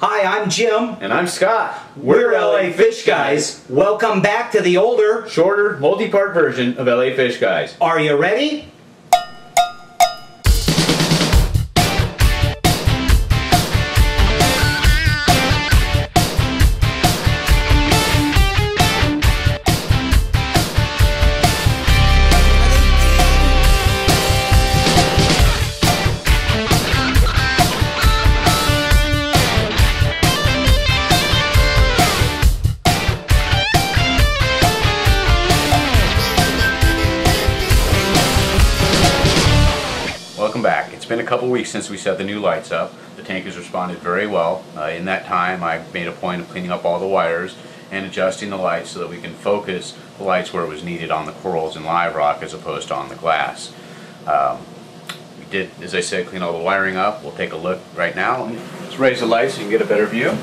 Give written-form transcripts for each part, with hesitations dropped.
Hi, I'm Jim. And I'm Scott. We're LA Fish Guys. Welcome back to the older, shorter, multi-part version of LA Fish Guys. Are you ready? Welcome back. It's been a couple weeks since we set the new lights up. The tank has responded very well. In that time I made a point of cleaning up all the wires and adjusting the lights so that we can focus the lights where it was needed on the corals and live rock as opposed to on the glass. We did, as I said, clean all the wiring up. We'll take a look right now. Let's raise the lights so you can get a better view.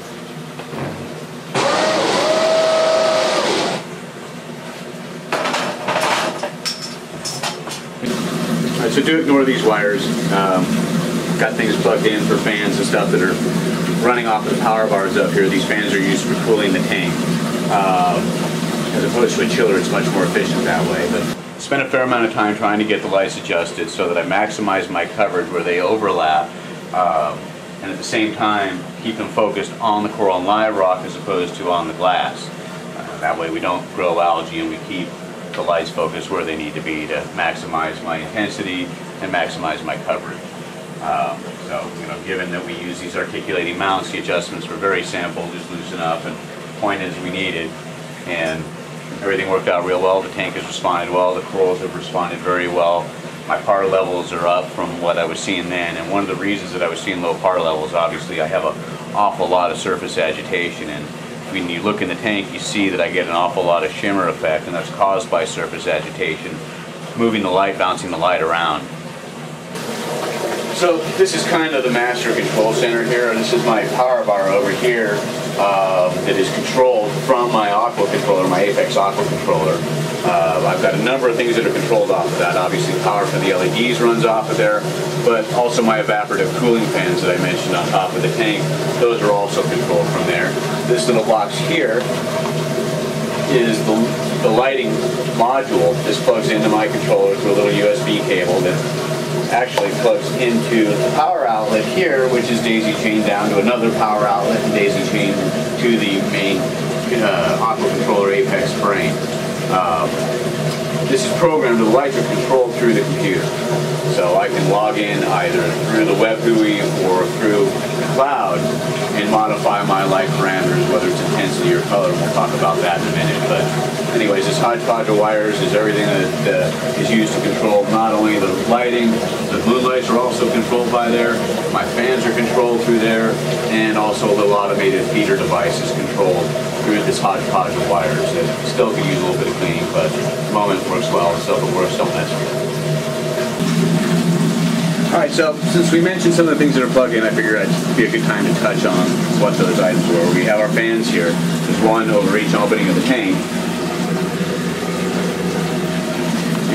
So do ignore these wires. Got things plugged in for fans and stuff that are running off the power bars up here. These fans are used for cooling the tank. As opposed to a chiller, it's much more efficient that way. But spent a fair amount of time trying to get the lights adjusted so that I maximize my coverage where they overlap, and at the same time keep them focused on the coral and live rock as opposed to on the glass. That way we don't grow algae and we keep the lights focused where they need to be to maximize my intensity and maximize my coverage. Given that we use these articulating mounts, the adjustments were very simple, just loosen up and point as we needed, and everything worked out real well. The tank has responded well, the corals have responded very well. My par levels are up from what I was seeing then, and one of the reasons that I was seeing low par levels, obviously I have an awful lot of surface agitation, and when you look in the tank you see that I get an awful lot of shimmer effect, and that's caused by surface agitation, moving the light, bouncing the light around. So this is kind of the master control center here, and this is my power bar over here that is controlled from my aqua controller, my Apex aqua controller. I've got a number of things that are controlled off of that. Obviously power for the LEDs runs off of there, but also my evaporative cooling fans that I mentioned on top of the tank, those are also controlled from there. This little box here is the lighting module. This plugs into my controller through a little USB cable that actually plugs into the power outlet here, which is daisy chained down to another power outlet and daisy chained to the main aqua controller Apex frame. This is programmed, the lights are controlled through the computer. So I can log in either through the web GUI or through the cloud and modify my light parameters, whether it's intensity or color. We'll talk about that in a minute. But anyways, this hodgepodge of wires is everything that is used to control not only the lighting, the moonlights are also controlled by there, my fans are controlled through there, and also the automated feeder device is controlled through this hodgepodge of wires. It still could use a little bit of cleaning, but at the moment it works well, and so if it works, don't mess with it. Alright, so since we mentioned some of the things that are plugged in, I figured it'd be a good time to touch on what those items were. We have our fans here. There's one over each opening of the tank.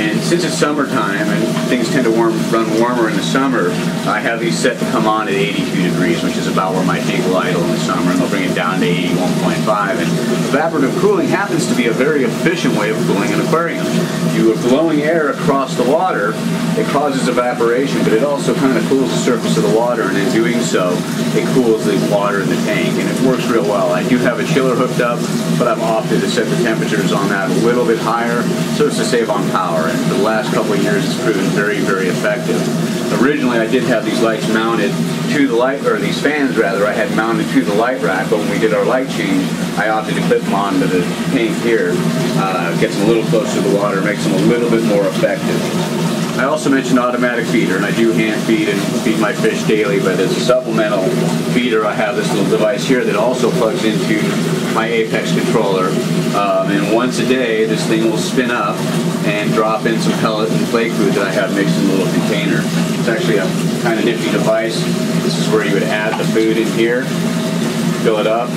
And since it's summertime and things tend to run warmer in the summer, I have these set to come on at 82 degrees, which is about where my tank will idle in the summer, and they'll bring it down to 81.5. And evaporative cooling happens to be a very efficient way of cooling an aquarium. You are blowing air across the water, it causes evaporation, but it also kind of cools the surface of the water, and in doing so, it cools the water in the tank, and it works real well. I do have a chiller hooked up, but I've opted to set the temperatures on that a little bit higher, so as to save on power. And for the last couple of years, it's proven very, very effective. Originally, I did have these lights mounted to the light, or these fans rather, I had mounted to the light rack, but when we did our light change, I opted to clip them onto the tank here. Gets them a little closer to the water, makes them a little bit more effective. I also mentioned automatic feeder, and I do hand feed and feed my fish daily, but as a supplemental feeder I have this little device here that also plugs into my Apex controller, and once a day this thing will spin up and drop in some pellet and flake food that I have mixed in a little container. It's actually a kind of nifty device. This is where you would add the food in here, fill it up,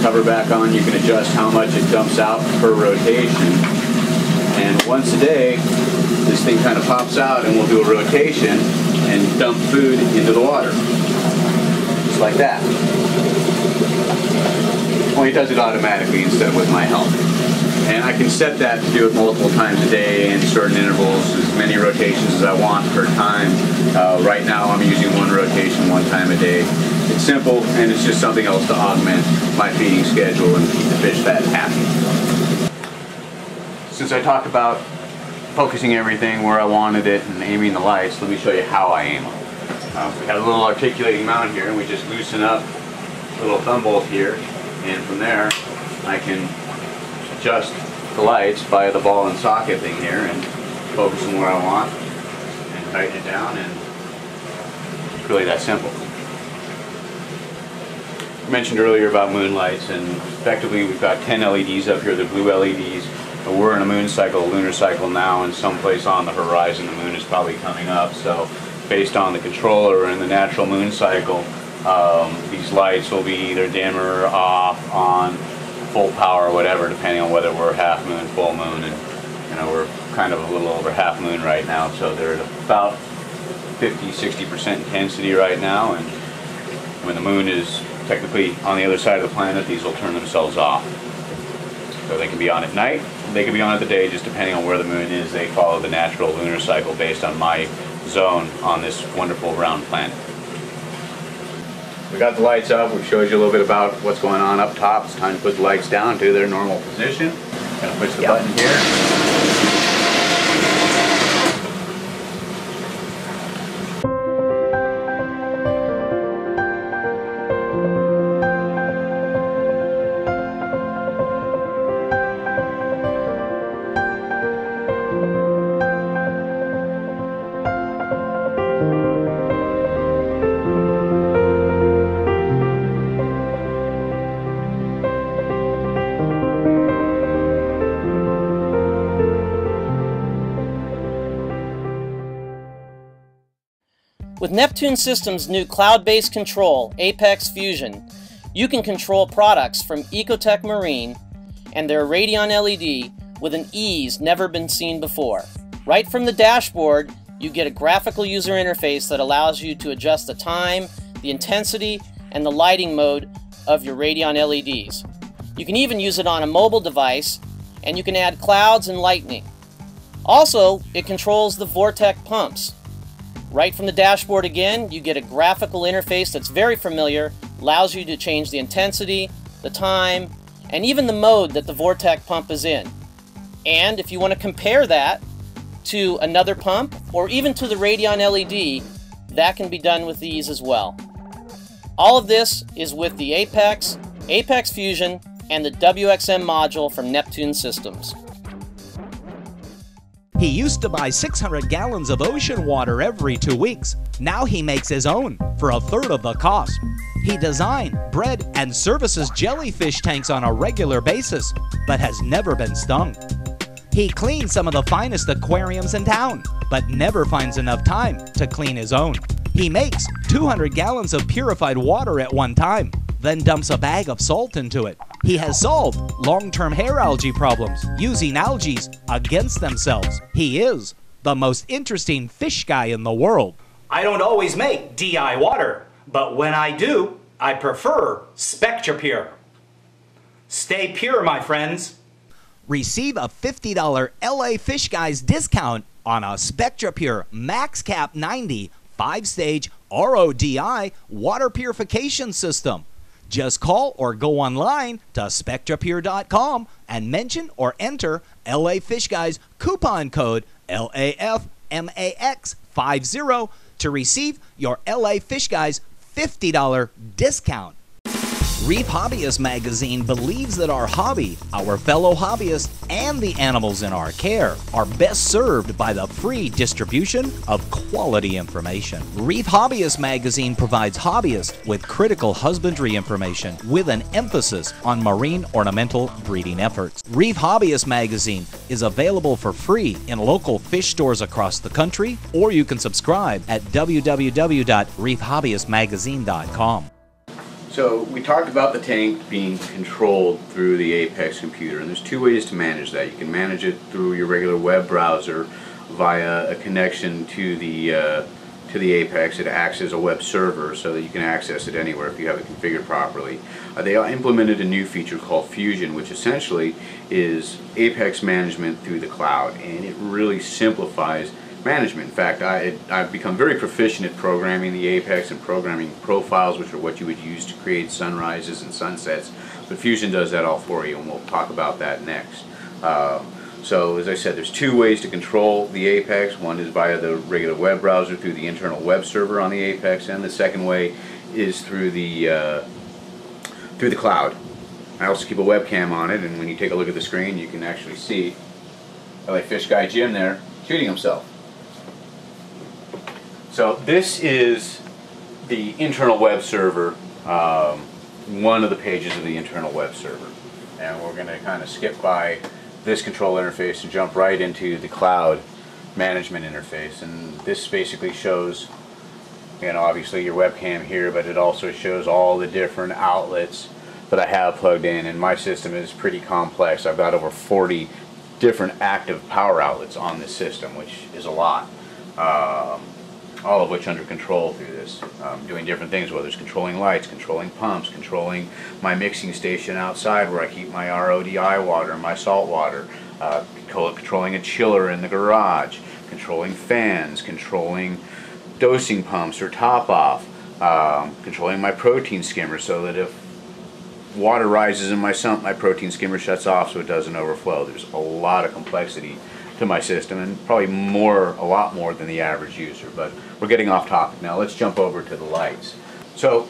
cover back on. You can adjust how much it dumps out per rotation, and once a day this thing kind of pops out and we'll do a rotation and dump food into the water, just like that. Well, he does it automatically instead of with my help. And I can set that to do it multiple times a day in certain intervals, as many rotations as I want per time. Right now I'm using one rotation one time a day. It's simple, and it's just something else to augment my feeding schedule and keep the fish fat happy. Since I talked about focusing everything where I wanted it and aiming the lights, let me show you how I aim them. We got a little articulating mount here, and we just loosen up the little thumb bolt here, and from there I can adjust the lights via the ball and socket thing here and focus them where I want and tighten it down, and it's really that simple. I mentioned earlier about moon lights, and effectively we've got 10 LEDs up here, the blue LEDs. We're in a moon cycle, a lunar cycle now, and someplace on the horizon the moon is probably coming up. So based on the controller and the natural moon cycle, these lights will be either dimmer, off, on, full power, whatever, depending on whether we're half moon, full moon, and we're kind of a little over half moon right now, so they're at about 50-60% intensity right now, and when the moon is technically on the other side of the planet, these will turn themselves off. So they can be on at night, they can be on at the day, just depending on where the moon is. They follow the natural lunar cycle based on my zone on this wonderful round planet. We got the lights up. We've showed you a little bit about what's going on up top. It's time to put the lights down to their normal position. Gonna push the button here. With Neptune Systems' new cloud-based control, Apex Fusion, you can control products from Ecotech Marine and their Radion LED with an ease never been seen before. Right from the dashboard, you get a graphical user interface that allows you to adjust the time, the intensity, and the lighting mode of your Radion LEDs. You can even use it on a mobile device, and you can add clouds and lightning. Also, it controls the Vortec pumps. Right from the dashboard again, you get a graphical interface that's very familiar, allows you to change the intensity, the time, and even the mode that the Vortec pump is in. And if you want to compare that to another pump, or even to the Radion LED, that can be done with these as well. All of this is with the Apex, Apex Fusion, and the WXM module from Neptune Systems. He used to buy 600 gallons of ocean water every 2 weeks. Now he makes his own for a third of the cost. He designed, bred, and services jellyfish tanks on a regular basis, but has never been stung. He cleans some of the finest aquariums in town, but never finds enough time to clean his own. He makes 200 gallons of purified water at one time, then dumps a bag of salt into it. He has solved long-term hair algae problems using algae against themselves. He is the most interesting fish guy in the world. I don't always make DI water, but when I do, I prefer SpectraPure. Stay pure, my friends. Receive a $50 LA Fish Guys discount on a SpectraPure MaxCap 90 5-stage RODI water purification system. Just call or go online to SpectraPure.com and mention or enter LA Fish Guys coupon code LAFMAX50 to receive your LA Fish Guys $50 discount. Reef Hobbyist Magazine believes that our hobby, our fellow hobbyists, and the animals in our care are best served by the free distribution of quality information. Reef Hobbyist Magazine provides hobbyists with critical husbandry information with an emphasis on marine ornamental breeding efforts. Reef Hobbyist Magazine is available for free in local fish stores across the country, or you can subscribe at www.reefhobbyistmagazine.com. So we talked about the tank being controlled through the Apex computer, and there's two ways to manage that. You can manage it through your regular web browser via a connection to the to the Apex. It acts as a web server so that you can access it anywhere if you have it configured properly. They implemented a new feature called Fusion, which essentially is Apex management through the cloud, and it really simplifies management. In fact, I've become very proficient at programming the Apex and programming profiles, which are what you would use to create sunrises and sunsets. But Fusion does that all for you, and we'll talk about that next. So as I said, there's two ways to control the Apex. One is via the regular web browser through the internal web server on the Apex, and the second way is through the cloud. I also keep a webcam on it, and when you take a look at the screen, you can actually see LA Fish Guy Jim there shooting himself. So this is the internal web server, one of the pages of the internal web server. And we're going to kind of skip by this control interface and jump right into the cloud management interface. And this basically shows, you know, obviously your webcam here, but it also shows all the different outlets that I have plugged in. And my system is pretty complex. I've got over 40 different active power outlets on this system, which is a lot. All of which under control through this, doing different things, whether it's controlling lights, controlling pumps, controlling my mixing station outside where I keep my RODI water and my salt water, controlling a chiller in the garage, controlling fans, controlling dosing pumps or top off, controlling my protein skimmer so that if water rises in my sump, my protein skimmer shuts off so it doesn't overflow. There's a lot of complexity to my system, and probably a lot more than the average user, but we're getting off topic now. Let's jump over to the lights. So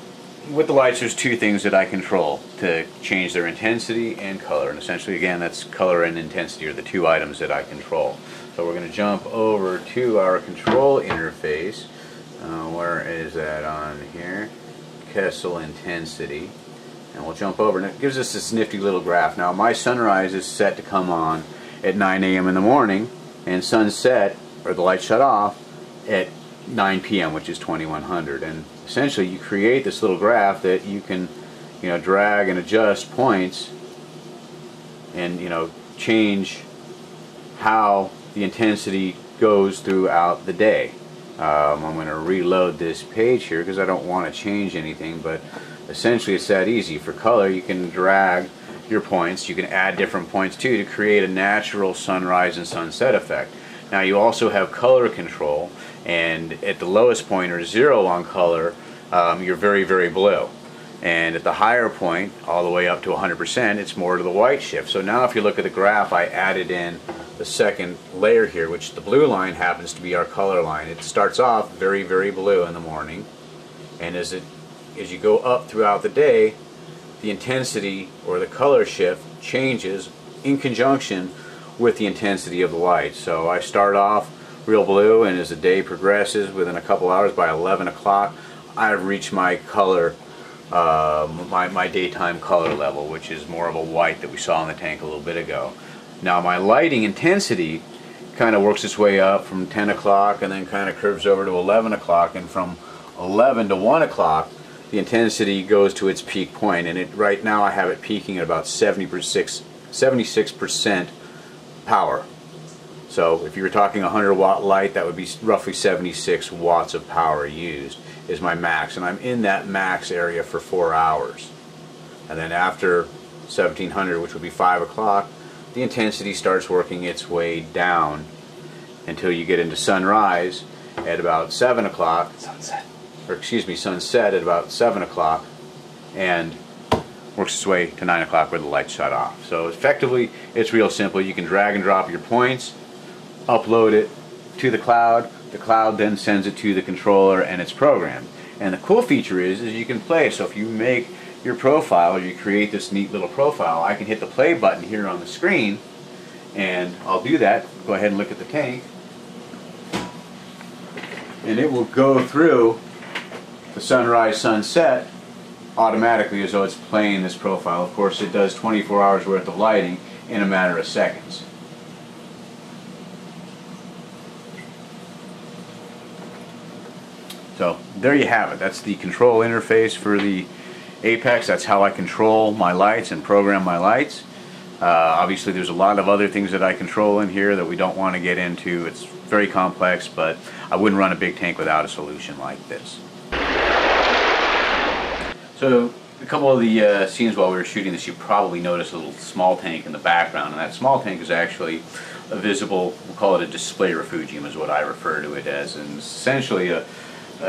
with the lights, there's two things that I control to change their intensity and color, and essentially again that's color and intensity are the two items that I control. So we're going to jump over to our control interface. Where is that on here? Kessel intensity, and we'll jump over, and it gives us this nifty little graph. Now my sunrise is set to come on at 9 a.m. in the morning, and sunset, or the light shut off, at 9 p.m., which is 2100. And essentially you create this little graph that you can, you know, drag and adjust points and, you know, change how the intensity goes throughout the day. I'm going to reload this page here because I don't want to change anything, but essentially it's that easy. For color, you can drag your points. You can add different points too to create a natural sunrise and sunset effect. Now you also have color control, and at the lowest point, or 0 on color, you're very, very blue. And at the higher point, all the way up to 100%, it's more to the white shift. So now if you look at the graph, I added in the second layer here, which the blue line happens to be our color line. It starts off very, very blue in the morning, and as you go up throughout the day, the intensity or the color shift changes in conjunction with the intensity of the light. So I start off real blue, and as the day progresses, within a couple hours, by 11 o'clock, I've reached my color, my daytime color level, which is more of a white that we saw in the tank a little bit ago. Now my lighting intensity kind of works its way up from 10 o'clock and then kind of curves over to 11 o'clock, and from 11 to 1 o'clock the intensity goes to its peak point, and right now I have it peaking at about 76% power. So if you were talking 100 watt light, that would be roughly 76 watts of power used is my max, and I'm in that max area for 4 hours. And then after 1700, which would be 5 o'clock, the intensity starts working its way down until you get into sunrise at about 7 o'clock. Sunset at about 7 o'clock, and works its way to 9 o'clock where the lights shut off. So effectively, it's real simple. You can drag and drop your points, upload it to the cloud then sends it to the controller, and it's programmed. And the cool feature is you can play. So if you make your profile, or you create this neat little profile, I can hit the play button here on the screen, and I'll do that. Go ahead and look at the tank, and it will go through the sunrise sunset automatically as though it's playing this profile. Of course, it does 24 hours worth of lighting in a matter of seconds. So there you have it. That's the control interface for the Apex. That's how I control my lights and program my lights. Obviously there's a lot of other things that I control in here that we don't want to get into. It's very complex, but I wouldn't run a big tank without a solution like this. So a couple of the scenes while we were shooting this, you probably noticed a little small tank in the background, and that small tank is actually a visible, we'll call it a display refugium is what I refer to it as, and it's essentially a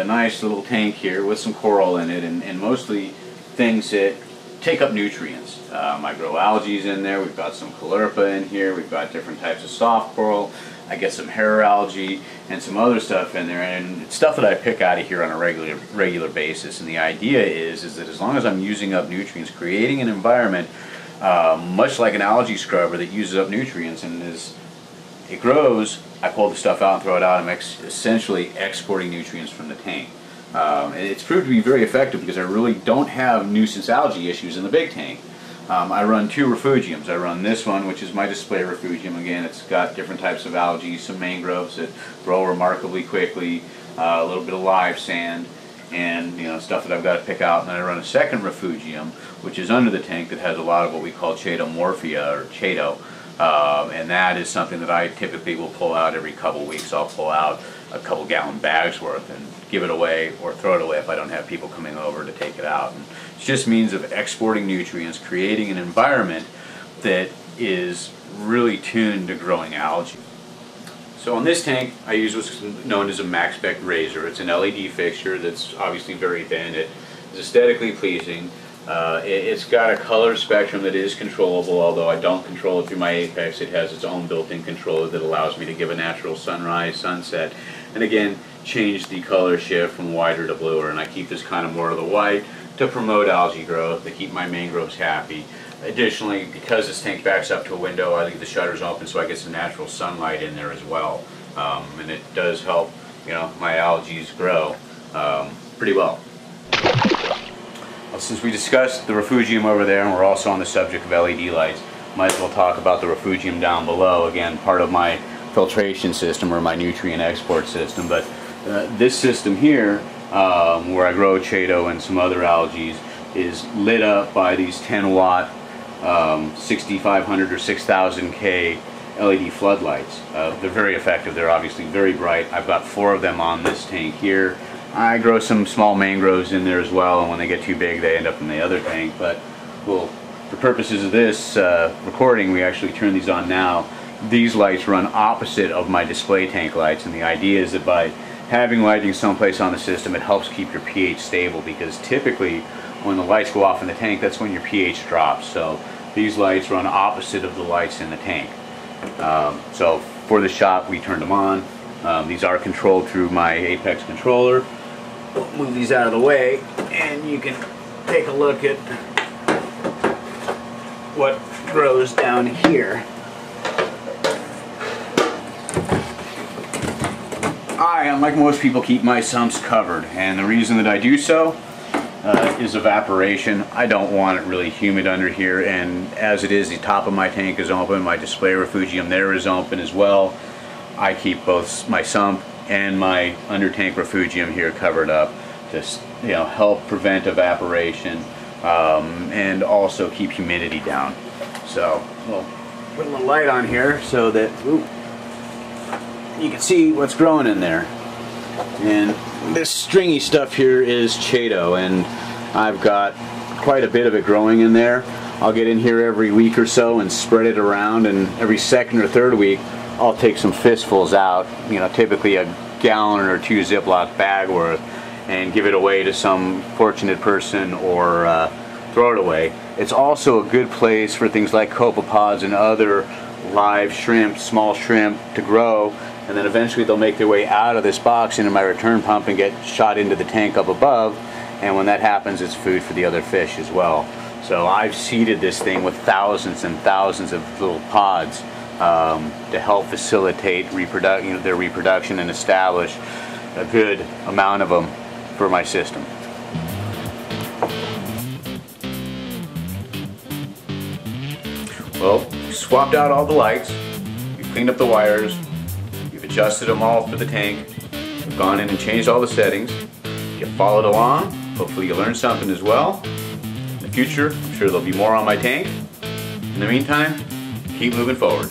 nice little tank here with some coral in it, and mostly things that take up nutrients. I grow algae in there, we've got some caulerpa in here, we've got different types of soft coral, I get some hair algae and some other stuff in there, and it's stuff that I pick out of here on a regular basis. And the idea is that as long as I'm using up nutrients, creating an environment much like an algae scrubber that uses up nutrients, and as it grows, I pull the stuff out and throw it out. I'm essentially exporting nutrients from the tank. And it's proved to be very effective because I really don't have nuisance algae issues in the big tank. I run 2 refugiums. I run this one, which is my display refugium. Again, it's got different types of algae, some mangroves that grow remarkably quickly, a little bit of live sand, and stuff that I've got to pick out. And then I run a second refugium, which is under the tank, that has a lot of what we call chaetomorphia, or chaeto. And that is something that I typically will pull out every couple weeks. I'll pull out a couple gallon bags worth and give it away or throw it away if I don't have people coming over to take it out. And it's just means of exporting nutrients, creating an environment that is really tuned to growing algae. So on this tank, I use what's known as a MaxSpec razor. It's an LED fixture that's obviously very thin. It is aesthetically pleasing. It's got a color spectrum that is controllable, although I don't control it through my Apex. It has its own built-in controller that allows me to give a natural sunrise, sunset, and again, change the color shift from whiter to bluer. And I keep this kind of more of the white to promote algae growth, to keep my mangroves happy. Additionally, because this tank backs up to a window, I leave the shutters open so I get some natural sunlight in there as well. And it does help, my algae grow pretty well. Well, since we discussed the refugium over there, and we're also on the subject of LED lights, might as well talk about the refugium down below. Again, part of my filtration system or my nutrient export system. But this system here, where I grow chaeto and some other algae, is lit up by these 10-watt 6500 or 6000K LED floodlights. They're very effective. They're obviously very bright. I've got 4 of them on this tank here. I grow some small mangroves in there as well, and when they get too big they end up in the other tank. But well, for purposes of this recording, we actually turn these on now. These lights run opposite of my display tank lights, and the idea is that by having lighting someplace on the system, it helps keep your pH stable, because typically when the lights go off in the tank, that's when your pH drops. So these lights run opposite of the lights in the tank. So for the shop, we turned them on. These are controlled through my Apex controller. We'll move these out of the way, and you can take a look at what grows down here. I, unlike most people, keep my sumps covered, and the reason that I do so is evaporation. I don't want it really humid under here, and as it is, the top of my tank is open, my display refugium there is open as well. I keep both my sump and my under tank refugium here covered up to help prevent evaporation and also keep humidity down. So we'll put a little light on here so that you can see what's growing in there. And this stringy stuff here is chaeto, and I've got quite a bit of it growing in there. I'll get in here every week or so and spread it around, and every second or third week I'll take some fistfuls out, typically a gallon or 2 Ziploc bag worth, and give it away to some fortunate person or throw it away. It's also a good place for things like copepods and other live shrimp, small shrimp, to grow, and then eventually they'll make their way out of this box into my return pump and get shot into the tank up above, and when that happens, it's food for the other fish as well. So I've seeded this thing with thousands and thousands of little pods to help facilitate their reproduction and establish a good amount of them for my system. Well, we've swapped out all the lights, we've cleaned up the wires, we've adjusted them all for the tank, we've gone in and changed all the settings. If you followed along, hopefully you learned something as well. In the future, I'm sure there'll be more on my tank. In the meantime, keep moving forward.